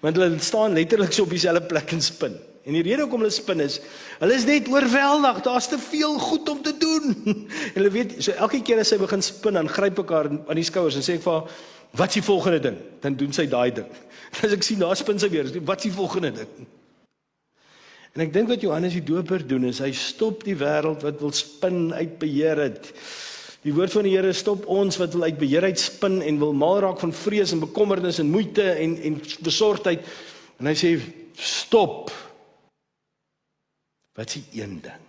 Want hulle staan letterlik so op dieselfde plek en spin. En die rede hoekom hulle spin is, hulle is net oorweldig, daar's te veel goed om te doen. En hulle weet, so elke keer as sy begin spin, dan gryp ek haar aan die skouers en sê ek vir haar, wat is die volgende ding? Dan doen sy daai ding. As ek sien, daar spin sy weer, wat is die volgende ding? En ek dink wat Johannes die Doper doen, is hy stop die wêreld wat wil spin uit beheer het. Die woord van die Here stop ons wat wil uit beheer uit spin en wil mal raak van vrees en bekommernis en moeite en besorgdheid. En hy sê, stop. Wat is die een ding?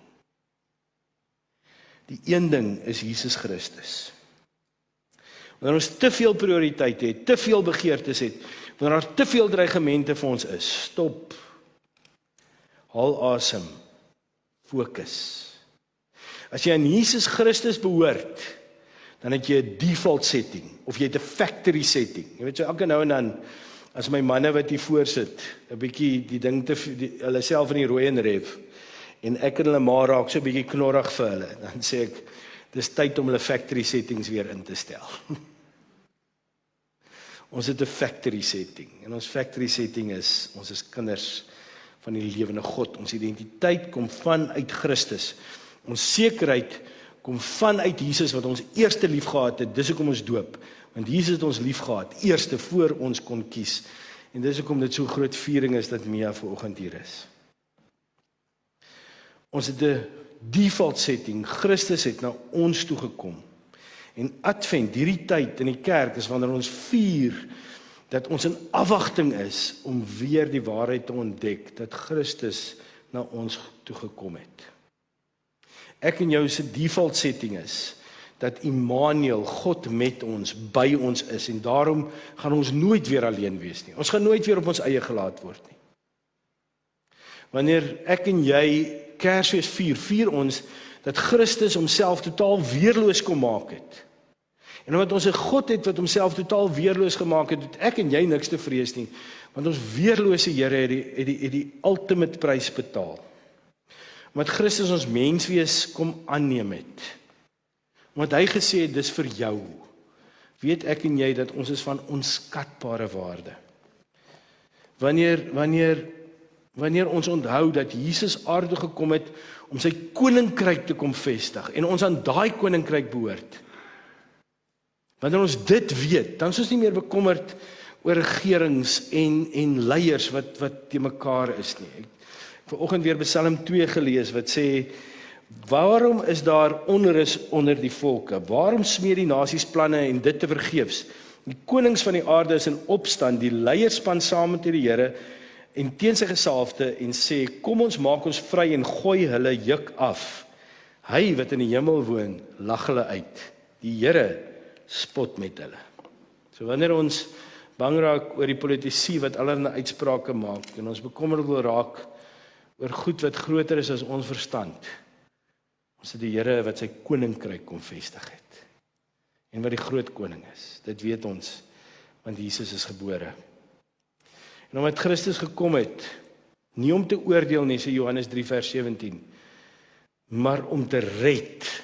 Die een ding is Jesus Christus. Wanneer ons te veel prioriteite het, te veel begeertes het, wanneer daar te veel dreigemente vir ons is, stop, haal asem, fokus. As jy aan Jesus Christus behoort, dan het jy 'n default setting, of jy het 'n factory setting. Jy weet so, elke nou en dan, as my manne wat hier voor sit, 'n bietjie die ding hulle self in die rooi en ref, en ek en hulle ma raak so 'n bietjie knorrig vir hulle, dan sê ek, dis tyd om hulle factory settings weer in te stel. Ons het 'n factory setting, en ons factory setting is, ons is kinders van die lewende God. Ons identiteit kom vanuit Christus. Ons sekerheid kom vanuit Jesus wat ons eerste lief gehad het. Dis hoekom ons doop, want Jesus het ons lief gehad, eerste voor ons kon kies. En dis hoekom dit so groot viering is dat Mia vanoggend hier is. Ons het 'n default setting. Christus het na ons toe gekom. En Advent, hierdie tyd in die kerk, is wanneer ons vier dat ons in afwagting is om weer die waarheid te ontdek, dat Christus na ons toe gekom het. Ek en jou se default setting is, dat Immanuel, God met ons, by ons is, en daarom gaan ons nooit weer alleen wees nie. Ons gaan nooit weer op ons eie gelaat word nie. Wanneer ek en jy Kersfees vier ons, dat Christus homself totaal weerloos kom maak het. En omdat ons 'n God het wat homself totaal weerloos gemaak het, het ek en jy niks te vrees nie, want ons weerlose Here het die ultimate prys betaal. Omdat Christus ons menswees kom aanneem het. Omdat hy gesê het, dis vir jou. Weet ek en jy dat ons is van onskatbare waarde. Wanneer ons onthou dat Jesus aarde gekom het om sy koninkryk te kom vestig en ons aan daai koninkryk behoort. Wanneer ons dit weet, dan is ons nie meer bekommerd oor regerings en leiers wat te mekaar is nie. Ek vanoggend weer Psalm 2 gelees wat sê, waarom is daar onrus onder die volke? Waarom smeed die nasies planne en dit te vergeefs? Die konings van die aarde is in opstand, die leiers span saam met die Here en teen sy gesalfde en sê, kom ons maak ons vry en gooi hulle juk af. Hy wat in die hemel woon, lag hulle uit. Die Here spot met hulle. So wanneer ons bang raak oor die politici wat allerlei uitsprake maak en ons bekommerd wil raak oor goed wat groter is as ons verstand, ons het die Here wat sy koninkryk kom vestig het. En wat die groot koning is, dit weet ons, want Jesus is gebore. En omdat Christus gekom het, nie om te oordeel nie, sê Johannes 3 vers 17, maar om te red,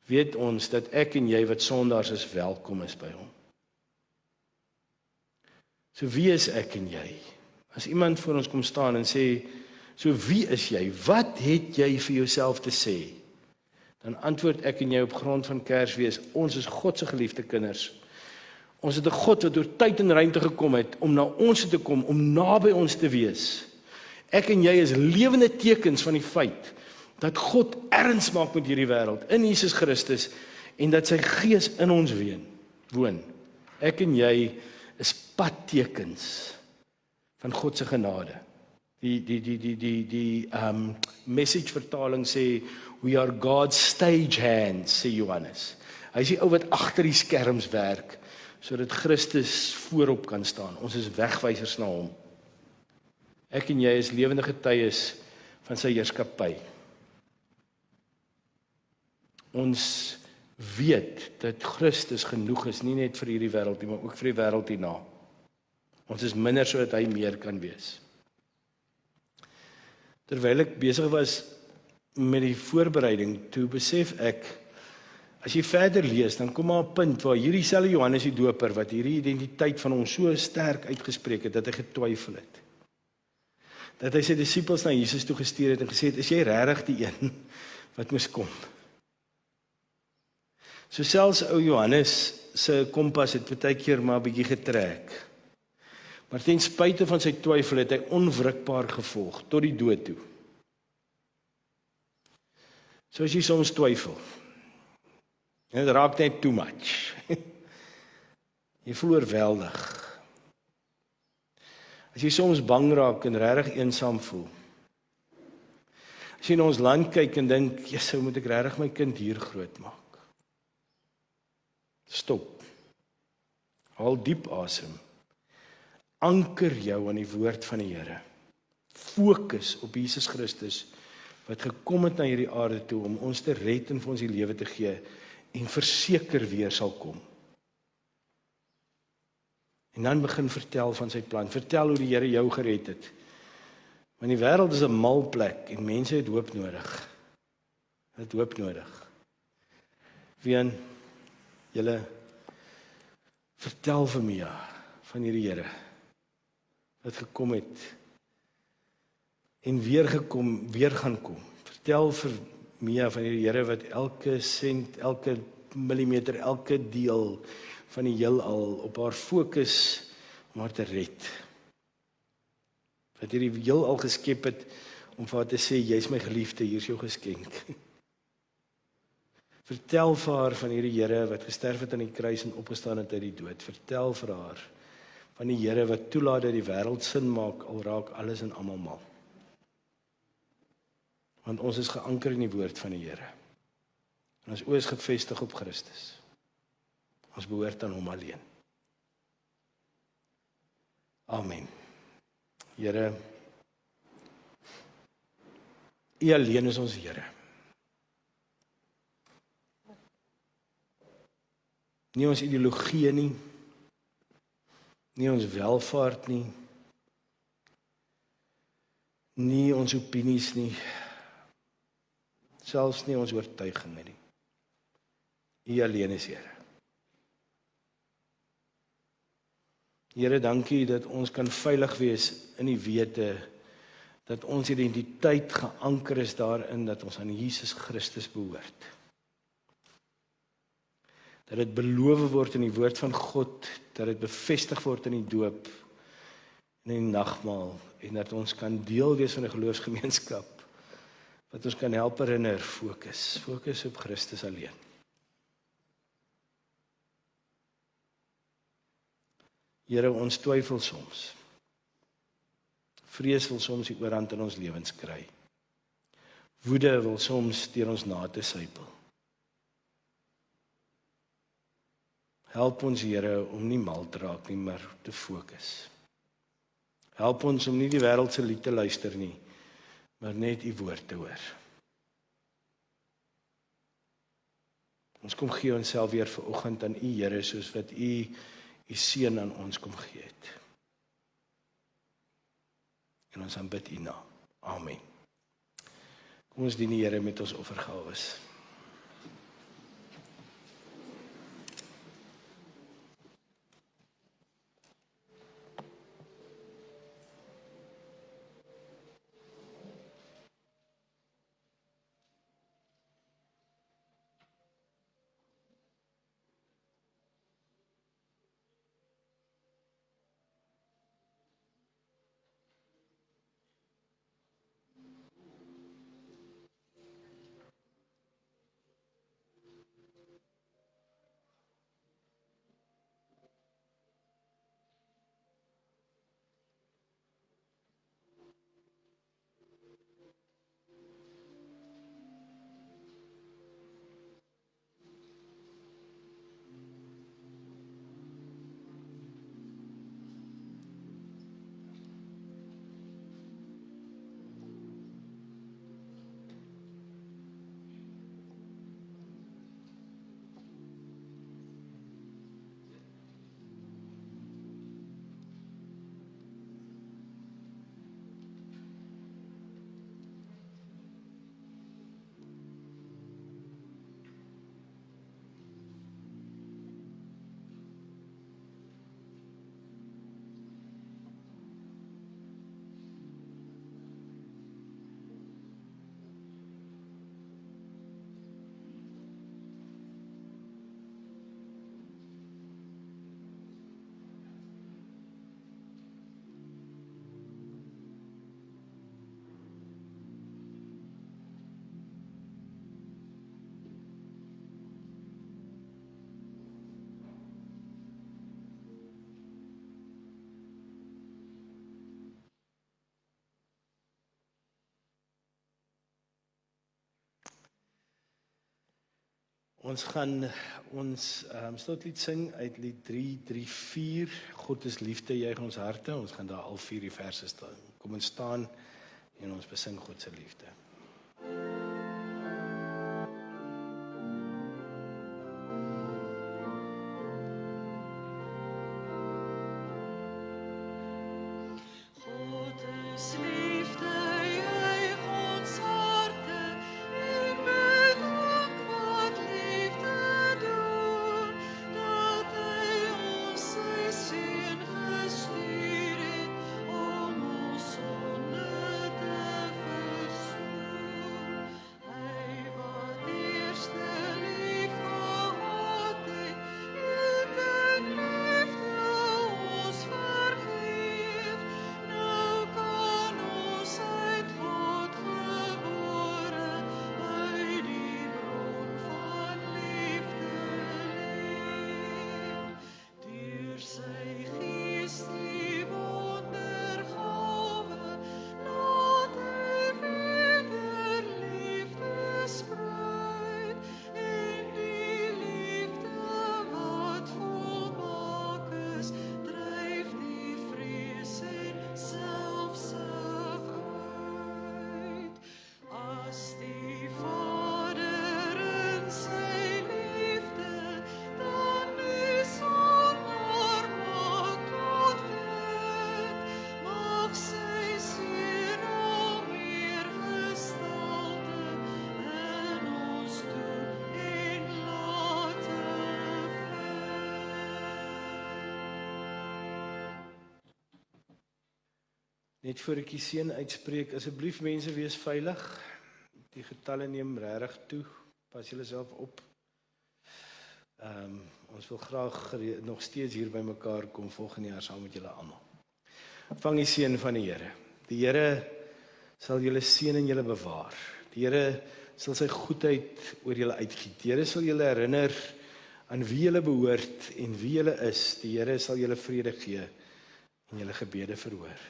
weet ons dat ek en jy wat sondaars is, welkom is by hom. So wie is ek en jy? As iemand voor ons kom staan en sê, so wie is jy? Wat het jy vir jouself te sê? Dan antwoord ek en jy op grond van Kersfees, ons is God se geliefde kinders. Ons het 'n God wat deur tyd en ruimte gekom het om na ons te kom, om naby ons te wees. Ek en jy is lewende tekens van die feit dat God erns maak met hierdie wêreld in Jesus Christus en dat sy Gees in ons woon. Ek en jy is padtekens van God se genade. Die message vertaling sê, we are God's stage hands, sê Johannes. Hy is die ou wat agter die skerms werk, sodat Christus voorop kan staan. Ons is wegwysers na hom. Ek en jy is lewende getuies van sy heerskappy. Ons weet dat Christus genoeg is, nie net vir hierdie wêreld nie, maar ook vir die wêreld hierna. Ons is minder sodat hy meer kan wees. Terwyl ek besig was met die voorbereiding, toe besef ek, as jy verder lees, dan kom maar 'n punt waar hierdie selfe Johannes die Doper, wat hierdie identiteit van hom so sterk uitgespreek het, dat hy getwyfel het. Dat hy sy disippels na Jesus toe gestuur het en gesê het, is jy regtig die een wat moes kom? So selfs ou Johannes se kompas het baie keer maar 'n bietjie getrek. Maar ten spyte van sy twyfel het hy onwrikbaar gevolg tot die dood toe. So as jy soms twyfel, en dit raak net too much. Jy voel oorweldig. As jy soms bang raak en regtig eensaam voel. As jy na ons land kyk en dink, "Jesou, moet ek regtig my kind hier grootmaak?" Stop. Haal diep asem. Anker jou aan die woord van die Here. Fokus op Jesus Christus wat gekom het na hierdie aarde toe om ons te red en vir ons die lewe te gee en verseker weer sal kom. En dan begin vertel van sy plan. Vertel hoe die Here jou gered het. Want die wêreld is 'n mal plek en mense het hoop nodig. Het hoop nodig. Wien, julle vertel vir my van hierdie Here wat gekom het en weer gaan kom. Vertel vir my van hierdie Here wat elke sent, elke millimeter, elke deel van die heelal op haar fokus om haar te red. Wat hierdie heelal geskep het om vir haar te sê, "Jy's my geliefde, hier's jou geskenk." Vertel vir haar van hierdie Here wat gesterf het aan die kruis en opgestaan het uit die dood. Vertel vir haar van die Here wat toelaat dat die wêreld sin maak al raak alles en almal mal. Want ons is geanker in die woord van die Here. En ons oë is gefestig op Christus. Ons behoort aan hom alleen. Amen. Here, U alleen is ons Here. Nie ons ideologie nie ons welvaart nie ons opinies nie, selfs nie ons oortuiginge nie. U alleen is Here. Here, dankie dat ons kan veilig wees in die wete dat ons identiteit geanker is daarin dat ons aan Jesus Christus behoort. Dat dit beloof word in die woord van God, dat dit bevestig word in die doop en in die nagmaal en dat ons kan deel wees van 'n geloofsgemeenskap wat ons kan help herinner, fokus op Christus alleen. Here, ons twyfel soms. Vrees wil soms die oorhand in ons lewens kry. Woede wil soms deur ons na te sypel. Help ons, Here, om nie mal te raak nie, maar te fokus. Help ons om nie die wêreld se lied te luister nie, maar net U woord te hoor. Ons kom gee onsself weer vir oggend aan U, Here, soos wat U seën aan ons kom gee het. En ons aanbid U naam. Amen. Kom ons dien die Here met ons offergawes. Ons gaan ons slotlied sing uit lied 334, God is liefde, juig ons harte. Ons gaan daar al 4 die verse staan. Kom ons staan en ons besing God se liefde. God is liefde, juig ons harte, en bedank wat liefde doen, dat hy ons sy seun gestuur het, om ons sonde te versoen. Hy wat eerste lief gehad het, en in liefde ons vergeef. Nou kan ons uit God gebore, uit die bron van liefde leef. Deur sy Gees die wondergawe, laat hy weder liefde spruit, en die liefde wat volmaak is, dryf die vrees en selfsug uit. As die Vader in sy liefde, dan die sondaar maak tot wet, mag sy seun al meer gestalte in ons doen en late Net voor ek die seën uitspreek, asseblief mense wees veilig. Die getalle neem regtig toe. Pas julle self op. Ons wil graag nog steeds hier by mekaar kom volgende jaar saam met julle almal. Vang die seën van die Here. Die Here sal julle seën en julle bewaar. Die Here sal sy goedheid oor julle uitgiet. Die Here sal julle herinner aan wie julle behoort en wie julle is. Die Here sal julle vrede gee en julle gebede verhoor.